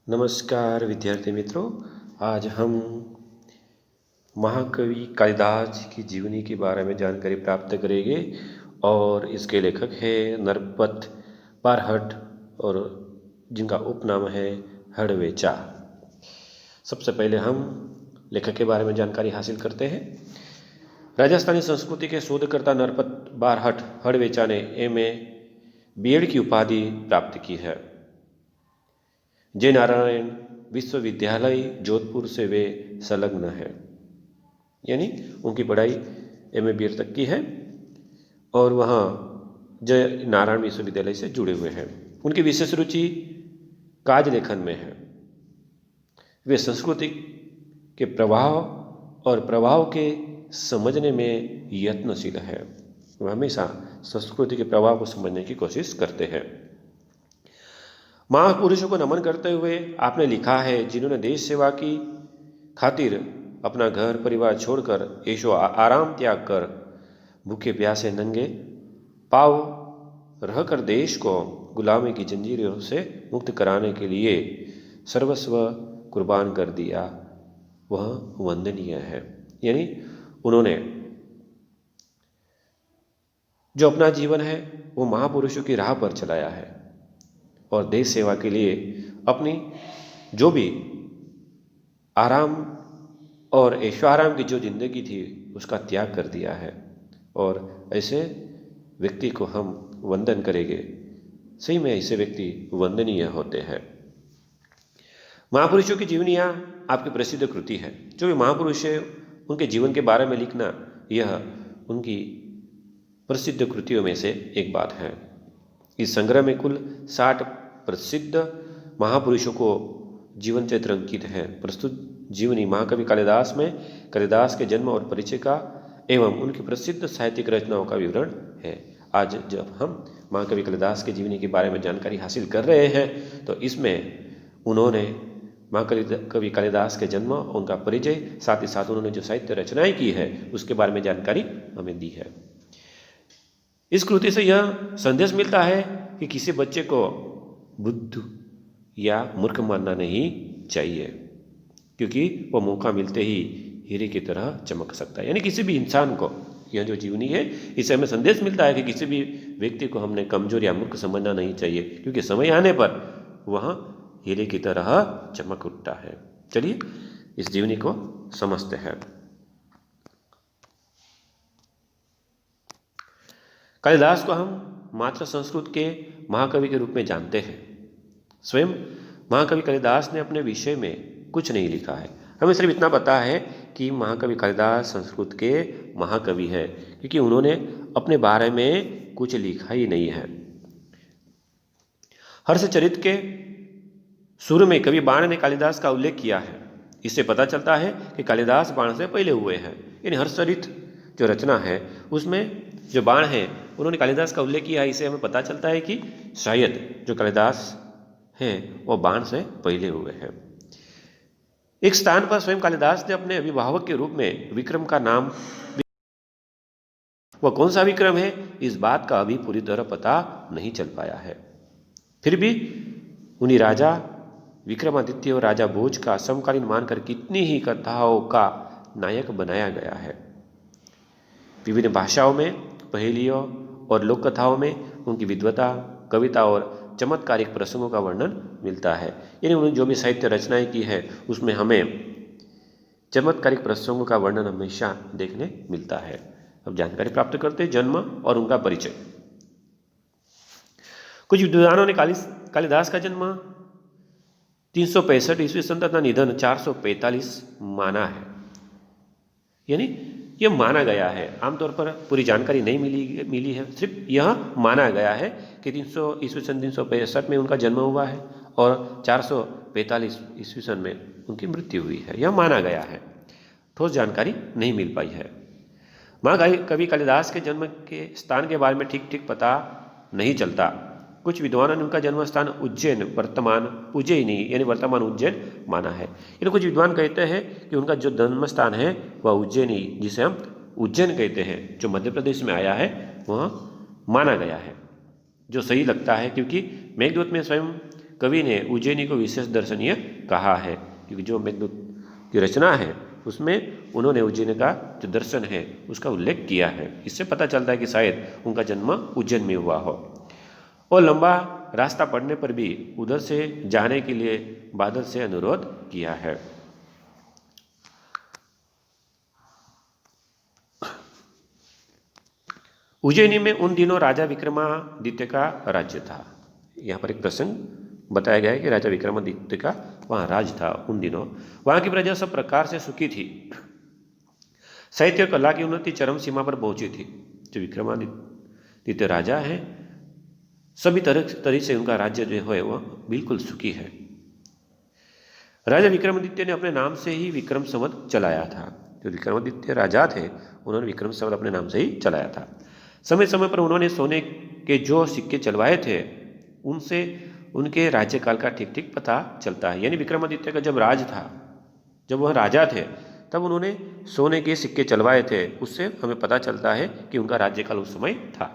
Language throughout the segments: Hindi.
नमस्कार विद्यार्थी मित्रों। आज हम महाकवि कालिदास की जीवनी के बारे में जानकारी प्राप्त करेंगे और इसके लेखक हैं नरपत बारहट और जिनका उपनाम है हड़वेचा। सबसे पहले हम लेखक के बारे में जानकारी हासिल करते हैं। राजस्थानी संस्कृति के शोधकर्ता नरपत बारहट हड़वेचा ने M.A. B.Ed की उपाधि प्राप्त की है। जय नारायण विश्वविद्यालय जोधपुर से वे संलग्न है, यानी उनकी पढ़ाई M.A. B.Ed तक की है और वहाँ जय नारायण विश्वविद्यालय से जुड़े हुए हैं। उनकी विशेष रुचि काव्य लेखन में है। वे संस्कृति के प्रभाव और प्रभाव के समझने में यत्नशील है। वह हमेशा संस्कृति के प्रभाव को समझने की कोशिश करते हैं। महापुरुषों को नमन करते हुए आपने लिखा है, जिन्होंने देश सेवा की खातिर अपना घर परिवार छोड़कर ऐशो आराम त्याग कर भूखे प्यासे नंगे पाव रहकर देश को गुलामी की जंजीरों से मुक्त कराने के लिए सर्वस्व कुर्बान कर दिया, वह वंदनीय है। यानी उन्होंने जो अपना जीवन है वो महापुरुषों की राह पर चलाया है और देश सेवा के लिए अपनी जो भी आराम और ऐशोआराम की जो जिंदगी थी उसका त्याग कर दिया है और ऐसे व्यक्ति को हम वंदन करेंगे। सही में ऐसे व्यक्ति वंदनीय होते हैं। महापुरुषों की जीवनियाँ आपकी प्रसिद्ध कृति है। जो भी महापुरुष है उनके जीवन के बारे में लिखना, यह उनकी प्रसिद्ध कृतियों में से एक बात है। इस संग्रह में कुल 60 प्रसिद्ध महापुरुषों को जीवन चरित्र अंकित है। प्रस्तुत जीवनी महाकवि कालिदास में कालिदास के जन्म और परिचय का एवं उनकी प्रसिद्ध साहित्यिक रचनाओं का विवरण है। आज जब हम महाकवि कालिदास के जीवनी के बारे में जानकारी हासिल कर रहे हैं तो इसमें उन्होंने महाकवि कालिदास के जन्म, उनका परिचय, साथ ही साथ उन्होंने जो साहित्य रचनाएं की है उसके बारे में जानकारी हमें दी है। इस कृति से यह संदेश मिलता है कि किसी बच्चे को बुद्धू या मूर्ख मानना नहीं चाहिए, क्योंकि वह मौका मिलते ही हीरे की तरह चमक सकता है। यानी किसी भी इंसान को, यह जो जीवनी है इससे हमें संदेश मिलता है कि किसी भी व्यक्ति को हमने कमजोर या मूर्ख समझना नहीं चाहिए, क्योंकि समय आने पर वह हीरे की तरह चमक उठता है। चलिए इस जीवनी को समझते हैं। कालिदास को हम मात्र संस्कृत के महाकवि के रूप में जानते हैं। स्वयं महाकवि कालिदास ने अपने विषय में कुछ नहीं लिखा है। हमें सिर्फ इतना पता है कि महाकवि कालिदास संस्कृत के महाकवि है, क्योंकि उन्होंने अपने बारे में कुछ लिखा ही नहीं है। हर्षचरित के शुरू में कवि बाण ने कालिदास का उल्लेख किया है। इससे पता चलता है कि कालिदास बाण से पहले हुए हैं। यानी हर्षचरित जो रचना है उसमें जो बाण है उन्होंने कालिदास का उल्लेख किया है। इससे हमें पता चलता है कि शायद जो कालिदास है वो बाण से पहले हुए हैं। एक स्थान पर स्वयं कालिदास ने अपने अभिभावक के रूप में विक्रम का नाम, वह कौन सा विक्रम है इस बात का अभी पूरी तरह पता नहीं चल पाया है। फिर भी उन्हीं राजा विक्रमादित्य और राजा भोज का समकालीन मानकर कितनी ही कथाओं का नायक बनाया गया है। विभिन्न भाषाओं में, पहेलियों और लोक कथाओं में उनकी विद्वता, कविता और चमत्कारिक प्रसंगों का वर्णन मिलता है। यानी उन्होंने जो भी साहित्य रचनाएं की है उसमें हमें चमत्कारिक प्रसंगों का वर्णन हमेशा देखने मिलता है। अब जानकारी प्राप्त करते हैं जन्म और उनका परिचय। कुछ विद्वानों ने कालिदास का जन्म 365 ईस्वी सन तथा निधन 445 माना है। यानी यह माना गया है, आमतौर पर पूरी जानकारी नहीं मिली है। सिर्फ यह माना गया है कि 300 ईस्वी सन 365 में उनका जन्म हुआ है और 445 ईस्वी सन में उनकी मृत्यु हुई है। यह माना गया है, ठोस जानकारी नहीं मिल पाई है। महाकवि कालिदास के जन्म के स्थान के बारे में ठीक पता नहीं चलता। कुछ विद्वानों ने उनका जन्म स्थान उज्जैन, वर्तमान उज्जैनी यानी वर्तमान उज्जैन माना है। यानी कुछ विद्वान कहते हैं कि उनका जो जन्म स्थान है वह उज्जैनी, जिसे हम उज्जैन कहते हैं, जो मध्य प्रदेश में आया है, वह माना गया है, जो सही लगता है। क्योंकि मेघदूत में स्वयं कवि ने उज्जैनी को विशेष दर्शनीय कहा है, क्योंकि जो मेघदूत की रचना है उसमें उन्होंने उज्जैन का जो दर्शन है उसका उल्लेख किया है। इससे पता चलता है कि शायद उनका जन्म उज्जैन में हुआ हो। और लंबा रास्ता पड़ने पर भी उधर से जाने के लिए बादल से अनुरोध किया है। उज्जैनी में उन दिनों राजा विक्रमादित्य का राज्य था। यहाँ पर एक प्रसंग बताया गया है कि राजा विक्रमादित्य का वहाँ राज था उन दिनों। वहाँ की प्रजा सब प्रकार से सुखी थी। साहित्य और कला की उन्नति चरम सीमा पर पहुंची थी। जो विक्रमादित्य राजा हैं, सभी तरह से उनका राज्य जो है वह बिल्कुल सुखी है। राजा विक्रमादित्य ने अपने नाम से ही विक्रम संवत चलाया था। जो विक्रमादित्य राजा थे उन्होंने विक्रम संवत अपने नाम से ही चलाया था। समय समय पर उन्होंने सोने के जो सिक्के चलवाए थे उनसे उनके राज्यकाल का ठीक ठीक पता चलता है। यानी विक्रमादित्य का जब राज था, जब वह राजा थे, तब उन्होंने सोने के सिक्के चलवाए थे। उससे हमें पता चलता है कि उनका राज्यकाल उस समय था।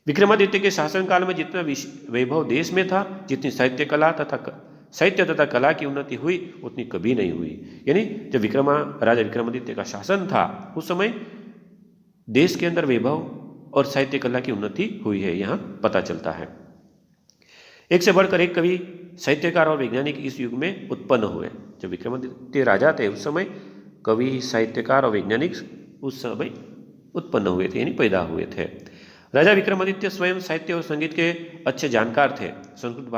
विक्रमादित्य के शासनकाल में जितना वैभव देश में था, जितनी साहित्य तथा कला की उन्नति हुई उतनी कभी नहीं हुई। यानी जब राजा विक्रमादित्य का शासन था उस समय देश के अंदर वैभव और साहित्य कला की उन्नति हुई है, यहाँ पता चलता है। एक से बढ़कर एक कवि, साहित्यकार और वैज्ञानिक इस युग में उत्पन्न हुए। जब विक्रमादित्य राजा थे उस समय कवि, साहित्यकार और वैज्ञानिक उस समय उत्पन्न हुए थे, यानी पैदा हुए थे। राजा विक्रमादित्य स्वयं साहित्य और संगीत के अच्छे जानकार थे। संस्कृत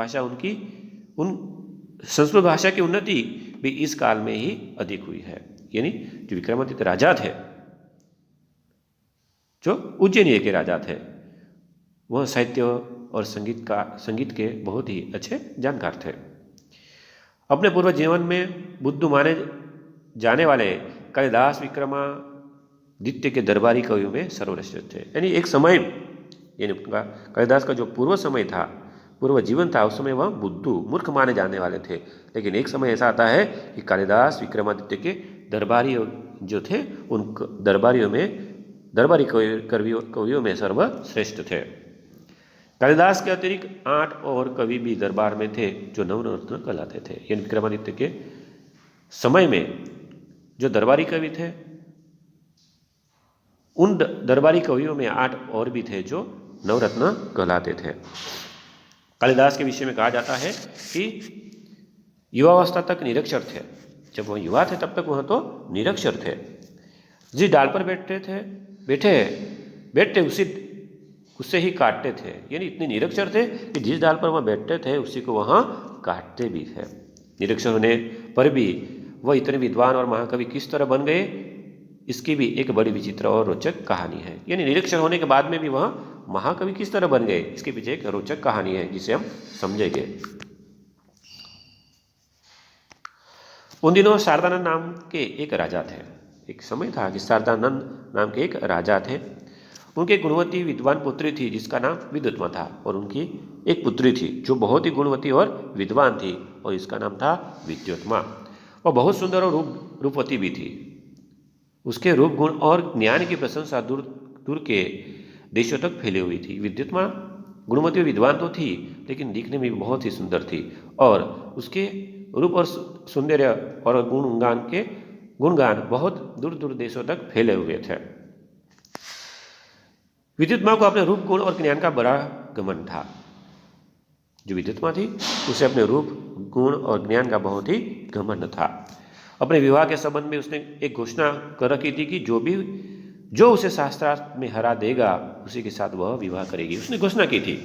भाषा की उन्नति भी इस काल में ही अधिक हुई है। यानी जो विक्रमादित्य राजा थे, जो उज्जैन के राजा थे, वह साहित्य और संगीत के बहुत ही अच्छे जानकार थे। अपने पूर्व जीवन में बुद्धू माने जाने वाले कालिदास विक्रमादित्य के दरबारी कवियों में सर्वश्रेष्ठ थे। यानी एक समय, यानी उनका कालिदास का जो पूर्व जीवन था, उस समय वह बुद्धू मूर्ख माने जाने वाले थे। लेकिन एक समय ऐसा आता है कि कालिदास विक्रमादित्य के दरबारी जो थे उन दरबारी कवियों में सर्वश्रेष्ठ थे। कालिदास के अतिरिक्त 8 और कवि भी दरबार में थे जो नवरत्न कहलाते थे। यानी विक्रमादित्य के समय में जो दरबारी कवि थे, उन दरबारी कवियों में 8 और भी थे जो नवरत्न कहलाते थे। कालिदास के विषय में कहा जाता है कि युवावस्था तक निरक्षर थे। जब वह युवा थे तब तक वह तो निरक्षर थे। जिस डाल पर बैठते उससे ही काटते थे। यानी इतने निरक्षर थे कि जिस डाल पर वह बैठते थे उसी को वहाँ काटते भी थे। निरक्षर होने पर भी वह इतने विद्वान और महाकवि किस तरह बन गए, इसकी भी एक बड़ी विचित्र और रोचक कहानी है। यानी निरक्षर होने के बाद में भी वह महाकवि किस तरह बन गए, इसके पीछे एक रोचक कहानी है जिसे हम समझेंगे। उन दिनों शारदानंद नाम के एक राजा थे। एक समय था कि शारदानंद नाम के एक राजा थे। उनके गुणवती विद्वान पुत्री थी जिसका नाम विद्युत्मा था, और उनकी एक पुत्री थी जो बहुत ही गुणवती और विद्वान थी, और इसका नाम था विद्युत्मा। वह बहुत सुंदर और रूपवती भी थी। उसके रूप, गुण और ज्ञान की प्रशंसा दूर दूर के देशों तक फैली हुई थी। विद्युत्मा गुणवती और विद्वान तो थी, लेकिन दिखने में भी बहुत ही सुंदर थी, और उसके रूप और सौंदर्य और गुणगान बहुत दूर दूर देशों तक फैले हुए थे। विद्युत्मा को अपने रूप, गुण और ज्ञान का बड़ा घमंड था। जो विद्युत्मा थी उसे अपने रूप, गुण और ज्ञान का बहुत ही घमंड था। अपने विवाह के संबंध में उसने एक घोषणा कर रखी थी कि जो उसे शास्त्रार्थ में हरा देगा उसी के साथ वह विवाह करेगी। उसने घोषणा की थी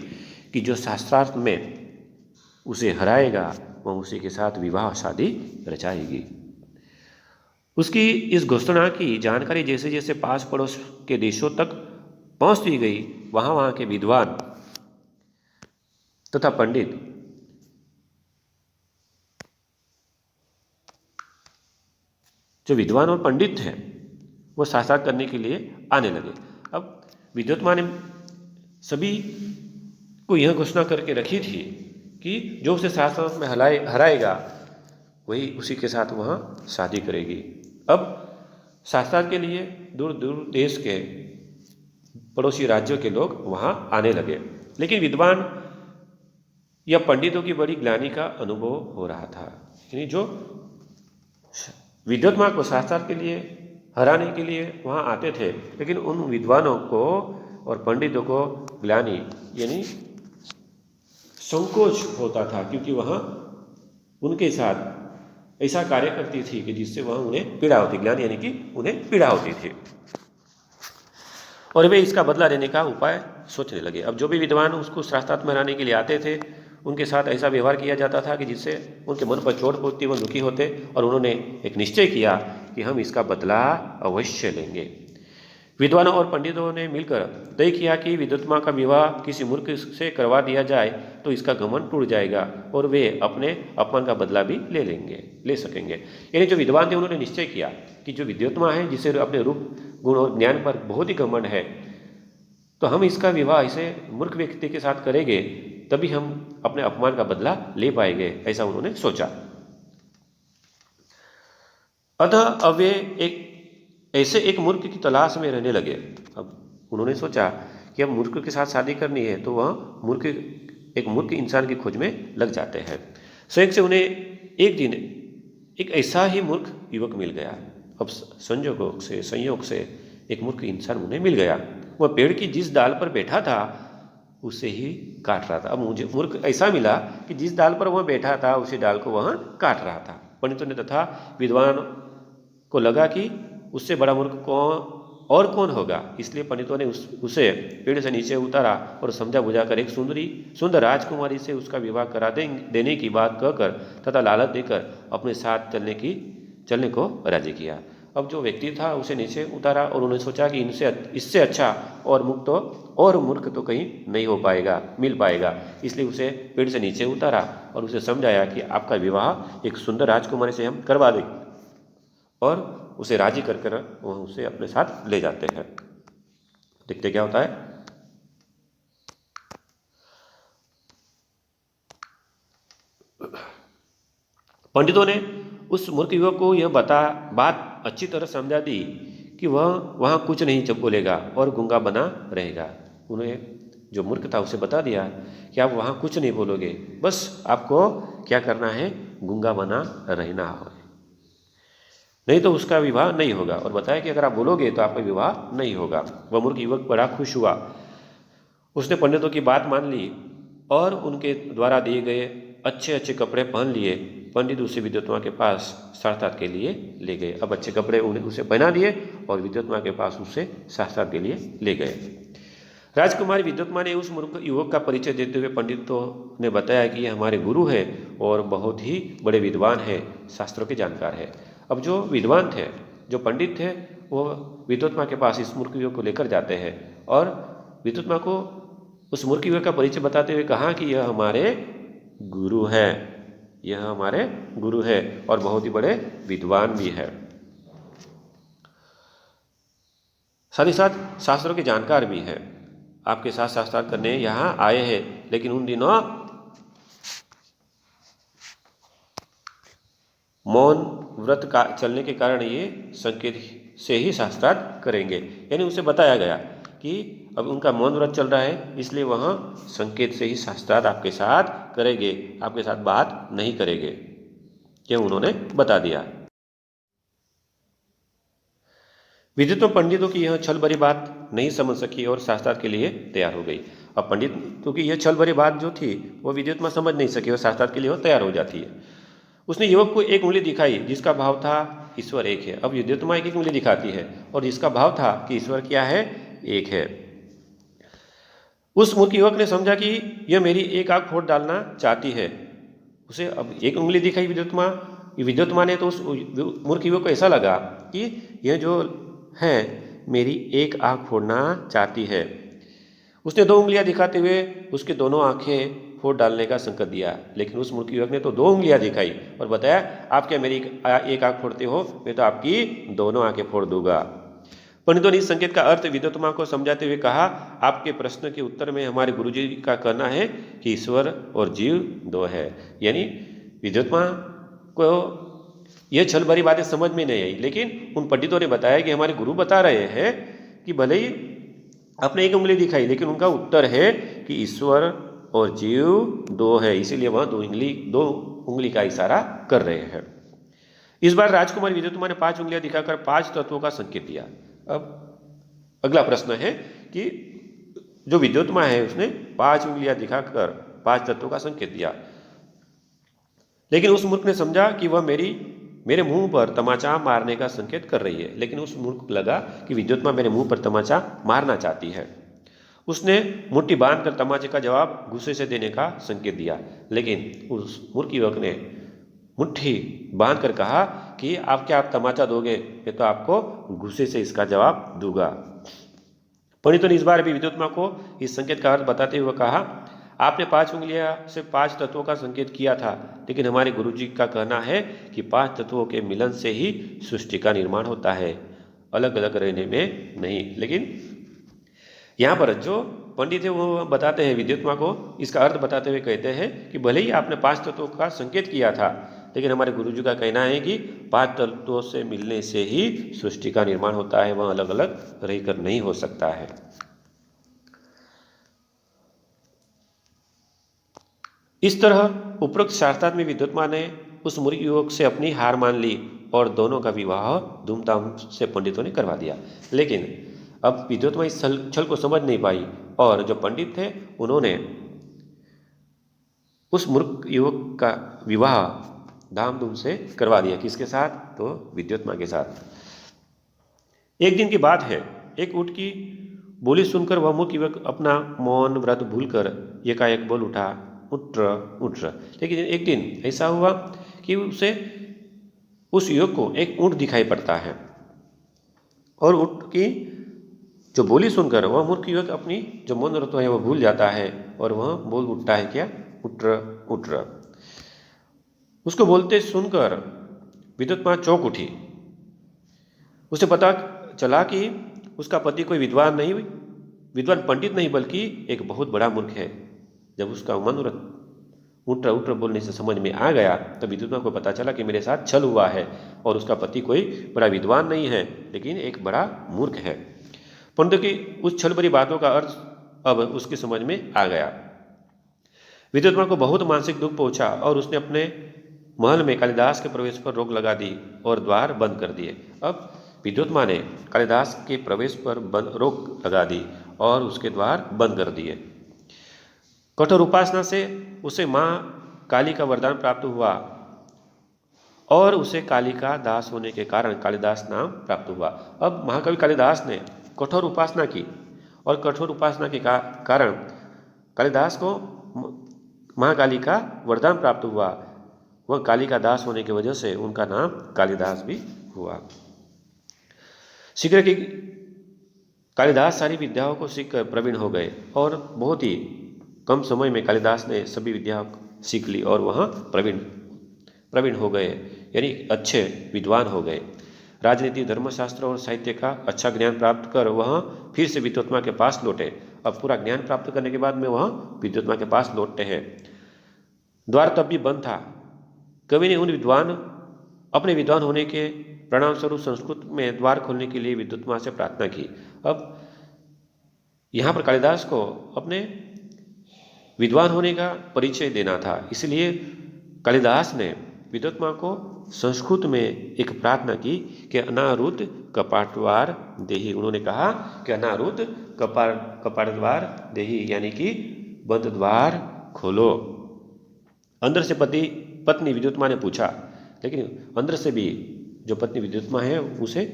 कि जो शास्त्रार्थ में उसे हराएगा वह उसी के साथ विवाह शादी रचाएगी। उसकी इस घोषणा की जानकारी जैसे जैसे पास पड़ोस के देशों तक पहुंचती गई, वहां के विद्वान तथा पंडित जो विद्वान और पंडित थे वो शास्त्रार्थ करने के लिए आने लगे। अब विद्युत्मा ने सभी को यह घोषणा करके रखी थी कि जो उसे शास्त्रार्थ में हराएगा वही उसी के साथ वहाँ शादी करेगी। अब शास्त्रार्थ के लिए दूर दूर देश के पड़ोसी राज्यों के लोग वहाँ आने लगे, लेकिन विद्वान यह पंडितों की बड़ी ग्लानि का अनुभव हो रहा था। यानी जो विद्वत्मा को शास्त्रार्थ के लिए हराने के लिए वहाँ आते थे, लेकिन उन विद्वानों को और पंडितों को ग्लानि यानी संकोच होता था, क्योंकि वहाँ उनके साथ ऐसा कार्य करती थी कि जिससे वहाँ उन्हें पीड़ा होती, ग्लानि यानी कि उन्हें पीड़ा होती थी, और वे इसका बदला लेने का उपाय सोचने लगे। अब जो भी विद्वान उसको शास्त्रार्थ में हराने के लिए आते थे, उनके साथ ऐसा व्यवहार किया जाता था कि जिससे उनके मन पर चोट पहुंचती, वो दुखी होते, और उन्होंने एक निश्चय किया कि हम इसका बदला अवश्य लेंगे। विद्वानों और पंडितों ने मिलकर तय किया कि विद्वत्मा का विवाह किसी मूर्ख से करवा दिया जाए तो इसका घमंड टूट जाएगा और वे अपने अपमान का बदला भी ले सकेंगे। यानी जो विद्वान थे उन्होंने निश्चय किया कि जो विद्वत्मा है, जिसे अपने रूप गुण और ज्ञान पर बहुत ही घमंड है, तो हम इसका विवाह ऐसे मूर्ख व्यक्ति के साथ करेंगे तभी हम अपने अपमान का बदला ले पाएंगे, ऐसा उन्होंने सोचा। अतः अब वे एक मूर्ख की तलाश में रहने लगे। अब उन्होंने सोचा कि अब मूर्ख के साथ शादी करनी है, तो वह एक मूर्ख इंसान की खोज में लग जाते हैं। संयोग से उन्हें एक दिन एक ऐसा ही मूर्ख युवक मिल गया। अब संयोग से एक मूर्ख इंसान उन्हें मिल गया। वह पेड़ की जिस डाल पर बैठा था उसे ही काट रहा था। अब मुझे मूर्ख ऐसा मिला कि जिस डाल पर वह बैठा था उसी डाल को वह काट रहा था। पंडितों ने तथा विद्वान को लगा कि उससे बड़ा मूर्ख कौन होगा, इसलिए पंडितों ने उसे पेड़ से नीचे उतारा और समझा बुझाकर एक सुंदर राजकुमारी से उसका विवाह करा देने की बात कहकर तथा लालच देकर अपने साथ चलने को राजी किया। अब जो व्यक्ति था उसे नीचे उतारा और उन्होंने सोचा कि इससे अच्छा और मूर्ख तो कहीं नहीं मिल पाएगा, इसलिए उसे पेड़ से नीचे उतारा और उसे समझाया कि आपका विवाह एक सुंदर राजकुमारी से हम करवा दें, और उसे राजी कर वह उसे अपने साथ ले जाते हैं। देखते क्या होता है। पंडितों ने उस मूर्ख युवक को यह बात अच्छी तरह समझा दी कि वह वहाँ कुछ नहीं बोलेगा और गूंगा बना रहेगा। उन्हें जो मूर्ख था उसे बता दिया कि आप वहाँ कुछ नहीं बोलोगे, बस आपको क्या करना है, गूंगा बना रहना है, नहीं तो उसका विवाह नहीं होगा। और बताया कि अगर आप बोलोगे तो आपका विवाह नहीं होगा। वह मूर्ख युवक बड़ा खुश हुआ। उसने पंडितों की बात मान ली और उनके द्वारा दिए गए अच्छे अच्छे कपड़े पहन लिए। पंडित उसे विद्वत्मा के पास शास्त्रार्थ के लिए ले गए। अब अच्छे कपड़े उसे पहना दिए और विद्वत्मा के पास उसे शास्त्रार्थ के लिए ले गए। राजकुमारी विद्वत्मा ने उस मूर्ख युवक का परिचय देते हुए पंडितों ने बताया कि यह हमारे गुरु है और बहुत ही बड़े विद्वान है, शास्त्रों के जानकार है। अब जो विद्वान थे, जो पंडित थे, वो विद्वत्मा के पास इस मूर्ख युवक को लेकर जाते हैं और विद्वत्मा को उस मूर्ख युवक का परिचय बताते हुए कहा कि यह हमारे गुरु है और बहुत ही बड़े विद्वान भी है, साथ ही साथ शास्त्रों के जानकार भी है। आपके साथ शास्त्रार्थ करने यहाँ आए हैं, लेकिन उन दिनों मौन व्रत का चलने के कारण ये संकेत से ही शास्त्रार्थ करेंगे। यानी उसे बताया गया कि अब उनका मौन व्रत चल रहा है, इसलिए वहाँ संकेत से ही शास्त्रार्थ आपके साथ करेंगे, आपके साथ बात नहीं करेंगे, ये उन्होंने बता दिया। विद्वत्मा पंडितों की यह छल भरी बात नहीं समझ सकी और शास्त्रार्थ के लिए तैयार हो गई। अब पंडितों की यह छल भरी बात जो थी वो विद्वत्मा समझ नहीं सकी और शास्त्रार्थ के लिए वो तैयार हो जाती है। उसने युवक को एक उंगली दिखाई जिसका भाव था ईश्वर एक है। अब विद्वत्मा एक उंगली दिखाती है और जिसका भाव था कि ईश्वर क्या है, एक है। उस मूर्ख युवक ने समझा कि यह मेरी एक आंख फोड़ डालना चाहती है। उसे अब एक उंगली दिखाई विद्वत्मा ने, तो उस मूर्ख युवक को ऐसा लगा कि यह जो है मेरी एक आंख फोड़ना चाहती है। उसने दो उंगलियां दिखाते हुए उसके दोनों आंखें फोड़ डालने का संकेत दिया, लेकिन उस मूर्ख युवक ने तो दो उंगलियां दिखाई और बताया, आप क्या मेरी एक आंख फोड़ते हो, मैं तो आपकी दोनों आंखें फोड़ दूंगा। पंडितों ने इस संकेत का अर्थ विद्वत्मा को समझाते हुए कहा, आपके प्रश्न के उत्तर में हमारे गुरुजी का कहना है कि ईश्वर और जीव दो है। यानी विद्वत्मा को यह छल भरी बातें समझ में नहीं आई, लेकिन उन पंडितों ने बताया कि हमारे गुरु बता रहे हैं कि भले ही आपने एक उंगली दिखाई, लेकिन उनका उत्तर है कि ईश्वर और जीव दो है, इसीलिए वह दो उंगली का इशारा कर रहे हैं। इस बार राजकुमारी विद्युत्मा ने 5 उंगलियां दिखाकर 5 तत्वों का संकेत दिया। अब अगला प्रश्न है कि जो विद्युत्मा है उसने 5 उंगलियां दिखाकर 5 तत्वों का संकेत दिया, लेकिन उस मूर्ख ने समझा कि वह मेरे मुंह पर तमाचा मारने का संकेत कर रही है। लेकिन उस मूर्ख को लगा कि विद्युत्मा मेरे मुंह पर तमाचा मारना चाहती है। उसने मुट्ठी बांधकर तमाचे का जवाब गुस्से से देने का संकेत दिया, लेकिन उस मूर्ख युवक ने मुट्ठी बांधकर कहा कि आप तमाचा दोगे, मैं तो आपको गुस्से से इसका जवाब दूंगा। पंडितों ने इस बार भी विद्युत्मा को इस संकेत का अर्थ बताते हुए कहा, आपने 5 उंगलियां से 5 तत्वों का संकेत किया था, लेकिन हमारे गुरुजी का कहना है कि 5 तत्वों के मिलन से ही सृष्टि का निर्माण होता है, अलग अलग रहने में नहीं। लेकिन यहाँ पर जो पंडित है वो बताते हैं विद्युत्मा को इसका अर्थ बताते हुए कहते हैं कि भले ही आपने 5 तत्वों का संकेत किया था, लेकिन हमारे गुरुजी का कहना है कि 5 तत्वों से मिलने से ही सृष्टि का निर्माण होता है, वह अलग अलग रहकर नहीं हो सकता है। इस तरह उपरोक्त शास्त्रार्थ में विद्युत्मा ने उस मूर्ख युवक से अपनी हार मान ली और दोनों का विवाह धूमधाम से पंडितों ने करवा दिया। लेकिन अब विद्युत्मा इस छल को समझ नहीं पाई और जो पंडित थे उन्होंने उस मूर्ख युवक का विवाह धामधूम से करवा दिया। किसके साथ? तो विद्युत्मा के साथ। एक दिन की बात है, एक ऊँट की बोली सुनकर वह मूर्ख युवक अपना मौन व्रत भूलकर एकाएक बोल उठा, उठ रहा। लेकिन एक दिन ऐसा हुआ कि उस युवक को एक ऊँट दिखाई पड़ता है और ऊँट की जो बोली सुनकर वह मूर्ख युवक अपनी जो मौन व्रत है वह भूल जाता है और वह बोल उठता है क्या? उठ रहा। उसको बोलते सुनकर विद्युत्मा चौंक उठी। उसे पता चला कि उसका पति कोई विद्वान पंडित नहीं बल्कि एक बहुत बड़ा मूर्ख है। जब उसका मनोरथ उठ रहा बोलने से समझ में आ गया तब विद्युत्मा को पता चला कि मेरे साथ छल हुआ है और उसका पति कोई बड़ा विद्वान नहीं है लेकिन एक बड़ा मूर्ख है। पंडित की उस छल भरी बातों का अर्थ अब उसकी समझ में आ गया। विद्युत्मा को बहुत मानसिक दुख पहुंचा और उसने अपने महल में कालिदास के प्रवेश पर रोक लगा दी और द्वार बंद कर दिए। अब विद्युत्मा ने कालिदास के प्रवेश पर रोक लगा दी और उसके द्वार बंद कर दिए। कठोर उपासना से उसे माँ काली का वरदान प्राप्त हुआ और उसे काली का दास होने के कारण कालिदास नाम प्राप्त हुआ। अब महाकवि कालिदास ने कठोर उपासना की और कठोर उपासना के कारण कालिदास को महाकाली का वरदान प्राप्त हुआ। वह काली का दास होने की वजह से उनका नाम कालिदास भी हुआ। शीघ्र ही कालिदास सारी विद्याओं को सीखकर प्रवीण हो गए और बहुत ही कम समय में कालिदास ने सभी विद्या सीख ली और वह प्रवीण हो गए, यानी अच्छे विद्वान हो गए। राजनीति, धर्मशास्त्र और साहित्य का अच्छा ज्ञान प्राप्त कर वह फिर से विद्युत्मा के पास लौटे। अब पूरा ज्ञान प्राप्त करने के बाद में वह विद्युत्मा के पास लौटते हैं। द्वार तब भी बंद था। कवि ने अपने विद्वान होने के परिणाम स्वरूप संस्कृत में द्वार खोलने के लिए विद्युत्मा से प्रार्थना की। अब यहाँ पर कालिदास को अपने विद्वान होने का परिचय देना था, इसलिए कालिदास ने विद्युत्मा को संस्कृत में एक प्रार्थना की कि अनारुद्ध कपाटद्वार देहि। उन्होंने कहा कि अनारुद्ध कपाटद्वार देहि, यानी कि बंद द्वार खोलो। अंदर से पत्नी विद्युत्मा ने पूछा, लेकिन अंदर से भी जो पत्नी विद्युत्मा है उसे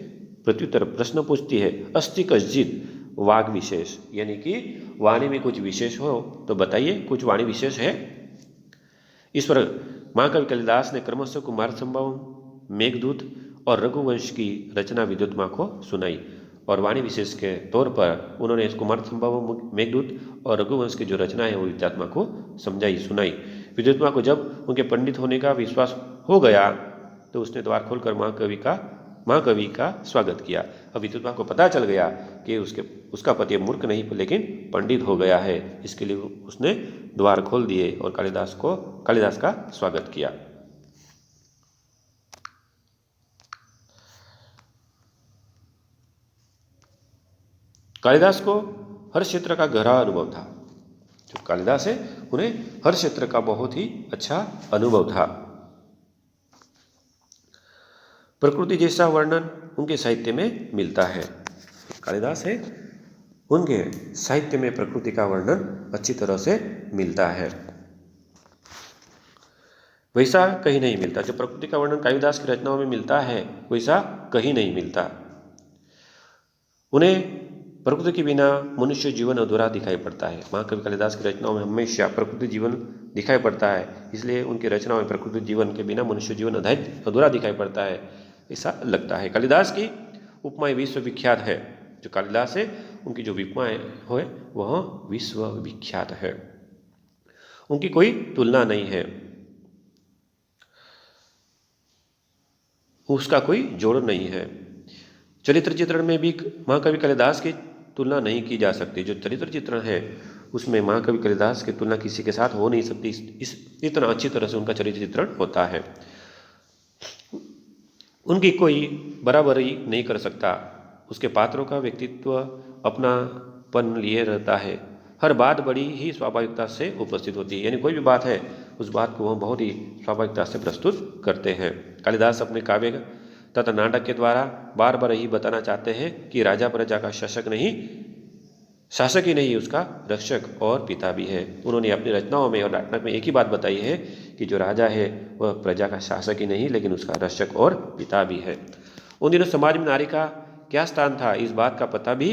प्रत्युत्तर प्रश्न पूछती है, अस्ति कश्चित् वाग विशेष, यानी कि वाणी में कुछ विशेष हो तो बताइए, कुछ वाणी विशेष है। इस पर महाकवि कालिदास ने क्रमशः कुमार संभवम, मेघदूत और रघुवंश की रचना विद्युत्मा को सुनाई और वाणी विशेष के तौर पर उन्होंने इस कुमार संभवम, मेघदूत और रघुवंश की जो रचना है वो विद्युत्मा को सुनाई। विद्युत्मा को जब उनके पंडित होने का विश्वास हो गया तो उसने द्वार खोलकर महाकवि का स्वागत किया। अब विद्युत्मा को पता चल गया कि उसका पति मूर्ख नहीं लेकिन पंडित हो गया है, इसके लिए उसने द्वार खोल दिए और कालिदास का स्वागत किया। कालिदास को हर क्षेत्र का गहरा अनुभव था। जो कालिदास है उन्हें हर क्षेत्र का बहुत ही अच्छा अनुभव था। प्रकृति जैसा वर्णन उनके साहित्य में मिलता है। कालिदास है उनके साहित्य में प्रकृति का वर्णन अच्छी तरह से मिलता है, वैसा कहीं नहीं मिलता। जो प्रकृति का वर्णन कालिदास की रचनाओं में मिलता है वैसा कहीं नहीं मिलता। उन्हें प्रकृति के बिना मनुष्य जीवन अधूरा दिखाई पड़ता है। महाकवि कालिदास की रचनाओं में हमेशा प्रकृति जीवन दिखाई पड़ता है, इसलिए उनकी रचनाओं में प्रकृति जीवन के बिना मनुष्य जीवन अधूरा दिखाई पड़ता है, ऐसा लगता है। कालिदास की उपमाएं विश्वविख्यात है। जो कालिदास है उनकी जो उपमाएं है वह विश्वविख्यात है, उनकी कोई तुलना नहीं है, उसका कोई जोड़ नहीं है। चरित्र चित्रण में भी महाकवि कालिदास की तुलना नहीं की जा सकती। जो चरित्र चित्रण है उसमें महाकवि कालिदास की तुलना किसी के साथ हो नहीं सकती, इतना अच्छी तरह से उनका चरित्र चित्रण होता है। उनकी कोई बराबरी नहीं कर सकता। उसके पात्रों का व्यक्तित्व अपनापन लिए रहता है। हर बात बड़ी ही स्वाभाविकता से उपस्थित होती है, यानी कोई भी बात है उस बात को वह बहुत ही स्वाभाविकता से प्रस्तुत करते हैं। कालिदास अपने काव्य तथा नाटक के द्वारा बार बार यही बताना चाहते हैं कि राजा प्रजा का शासक ही नहीं उसका रक्षक और पिता भी है। उन्होंने अपनी रचनाओं में और नाटक में एक ही बात बताई है कि जो राजा है वह प्रजा का शासक ही नहीं लेकिन उसका रक्षक और पिता भी है। उन दिनों समाज में नारी का क्या स्थान था, इस बात का पता भी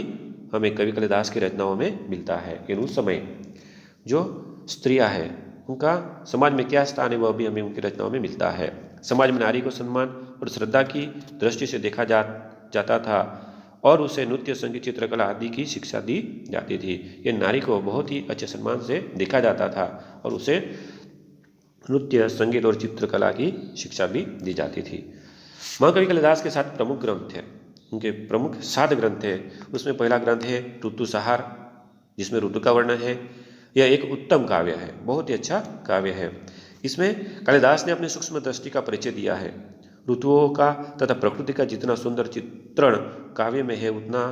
हमें कवि कालिदास की रचनाओं में मिलता है। लेकिन उस समय जो स्त्रियां हैं उनका समाज में क्या स्थान है वह भी हमें उनकी रचनाओं में मिलता है। समाज में नारी को सम्मान और श्रद्धा की दृष्टि से देखा जाता था और उसे नृत्य, संगीत, चित्रकला आदि की शिक्षा दी जाती थी। ये नारी को बहुत ही अच्छे सम्मान से देखा जाता था और उसे नृत्य, संगीत और चित्रकला की शिक्षा भी दी जाती थी। महाकवि कालिदास के 7 प्रमुख ग्रंथ हैं। उनके प्रमुख 7 ग्रंथ हैं। उसमें पहला ग्रंथ है ऋतुसंहार, जिसमें ऋतु का वर्णन है। यह एक उत्तम काव्य है, बहुत ही अच्छा काव्य है। इसमें कालिदास ने अपनी सूक्ष्म दृष्टि का परिचय दिया है। ऋतुओं का तथा प्रकृति का जितना सुंदर चित्रण काव्य में है उतना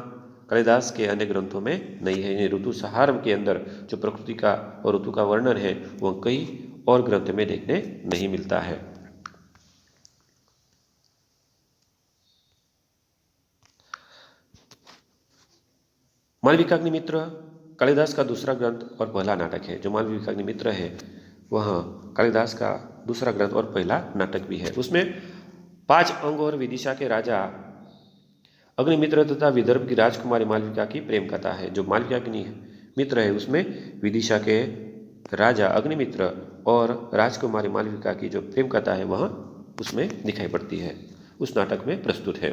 कालिदास के अन्य ग्रंथों में नहीं है। ऋतुसंहार के अंदर जो प्रकृति का और ऋतु का वर्णन है वह कई और ग्रंथ में देखने नहीं मिलता है। मालविकाग्निमित्र कालिदास का दूसरा ग्रंथ और पहला नाटक है। जो मालविकाग्निमित्र है वह कालिदास का दूसरा ग्रंथ और पहला नाटक भी है। उसमें 5 अंग और विदिशा के राजा अग्निमित्र तथा विदर्भ की राजकुमारी मालविका की प्रेम कथा है। जो मालविकाग्निमित्र है उसमें विदिशा के राजा अग्निमित्र और राजकुमारी मालविका की जो प्रेम कथा है वह उसमें दिखाई पड़ती है, उस नाटक में प्रस्तुत है।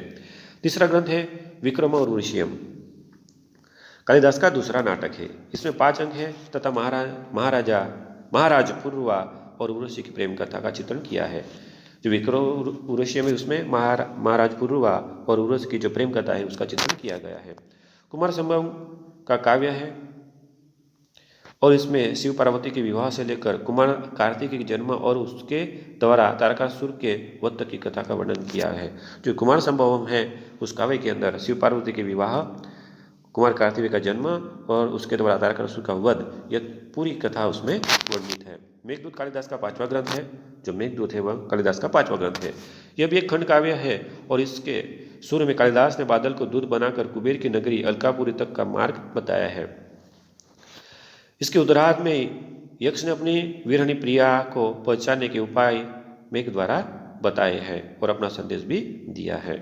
तीसरा ग्रंथ है विक्रम और उर्वशीयम, कालिदास का दूसरा नाटक है। इसमें 5 अंग है तथा महाराज पुरुरवा और उर्वशी की प्रेम कथा का चित्रण किया है। जो विक्रम उर्वशी में उसमें महाराज पुरुरवा और उर्वशी की जो प्रेम कथा है उसका चित्रण किया गया है। कुमार संभव का काव्य है और इसमें शिव पार्वती के विवाह से लेकर कुमार कार्तिक के जन्म और उसके द्वारा तारकासुर के वध तक की कथा का वर्णन किया है। जो कुमार संभवम है उस काव्य के अंदर शिव पार्वती के विवाह, कुमार कार्तिक का जन्म और उसके द्वारा तारकासुर का वध, यह पूरी कथा उसमें वर्णित है। मेघदूत कालिदास का 5वां ग्रंथ है। जो मेघदूत है वह कालिदास का 5वां ग्रंथ है। यह भी एक खंड काव्य है और इसके शुरू में कालिदास ने बादल को दूध बनाकर कुबेर की नगरी अलकापुरी तक का मार्ग बताया है। इसके उत्तरार्ध में यक्ष ने अपनी वीरहनी प्रिया को पहचानने के उपाय मेघ द्वारा बताए हैं और अपना संदेश भी दिया है।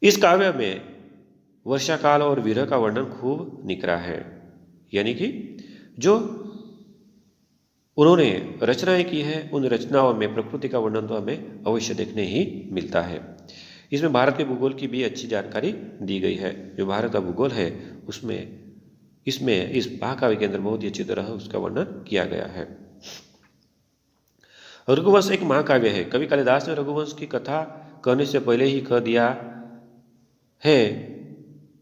इस काव्य में वर्षा काल और विरह का वर्णन खूब निकरा है, यानी कि जो उन्होंने रचनाएं की है उन रचनाओं में प्रकृति का वर्णन तो हमें अवश्य देखने ही मिलता है। इसमें भारत के भूगोल की भी अच्छी जानकारी दी गई है। जो भारत का भूगोल है उसमें इस महाकाव्य के अंदर बहुत ही अच्छी तरह उसका वर्णन किया गया है। रघुवंश एक महाकाव्य है। कवि कालिदास ने रघुवंश की कथा कहने से पहले ही कह दिया है,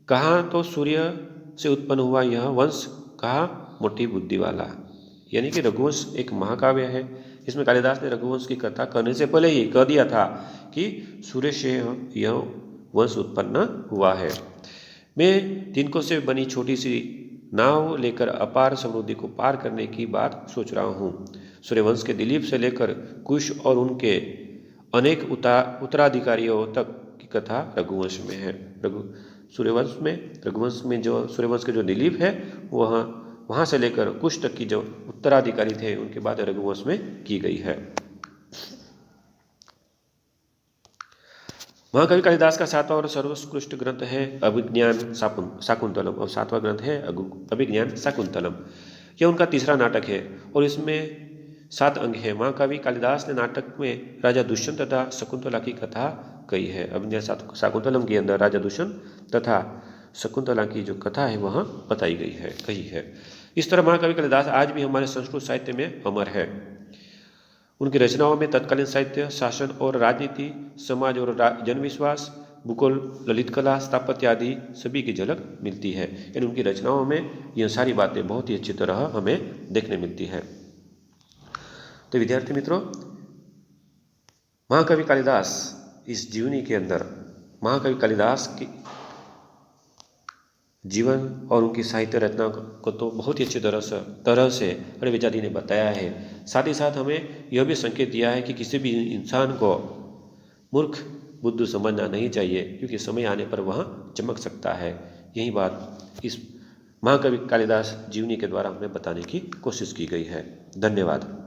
कहाँ तो सूर्य से उत्पन्न हुआ यह वंश, कहाँ मोटी बुद्धि वाला। यानी कि रघुवंश एक महाकाव्य है। इसमें कालिदास ने रघुवंश की कथा करने से पहले ही कह दिया था कि सूर्य से यह वंश उत्पन्न हुआ है। मैं तिनकों से बनी छोटी सी नाव लेकर अपार समृद्धि को पार करने की बात सोच रहा हूँ। सूर्यवंश के दिलीप से लेकर कुश और उनके अनेक उत्तराधिकारियों तक की कथा रघुवंश में है। रघुवंश में जो सूर्यवंश के जो दिलीप है वह वहाँ से लेकर कुश तक की जो उत्तराधिकारी थे उनके बाद रघुवंश में की गई है। महाकवि कालिदास का सातवां और सर्वोत्कृष्ट ग्रंथ है अभिज्ञान शाकुंतलम और सातवां ग्रंथ है अभिज्ञान शाकुंतलम। यह उनका तीसरा नाटक है और इसमें 7 अंग है। महाकवि कालिदास ने नाटक में राजा दुष्यंत तथा शकुंतला की कथा कही है। अभिज्ञान शाकुंतलम के अंदर राजा दुष्यंत तथा शकुंतला की जो कथा है वह बताई गई है, कही है। इस तरह महाकवि कालिदास आज भी हमारे संस्कृत साहित्य में अमर है। उनकी रचनाओं में तत्कालीन साहित्य, शासन और राजनीति, समाज और जनविश्वास, भूगोल, ललित कला, स्थापत्य आदि सभी की झलक मिलती है। यानी उनकी रचनाओं में यह सारी बातें बहुत ही अच्छी तरह हमें देखने मिलती है। तो विद्यार्थी मित्रों, महाकवि कालिदास इस जीवनी के अंदर महाकवि कालिदास की जीवन और उनकी साहित्य रचना को तो बहुत ही अच्छी तरह से अरे विचारी ने बताया है। साथ ही साथ हमें यह भी संकेत दिया है कि किसी भी इंसान को मूर्ख बुद्धू समझना नहीं चाहिए, क्योंकि समय आने पर वह चमक सकता है। यही बात इस महाकवि कालिदास जीवनी के द्वारा हमें बताने की कोशिश की गई है। धन्यवाद।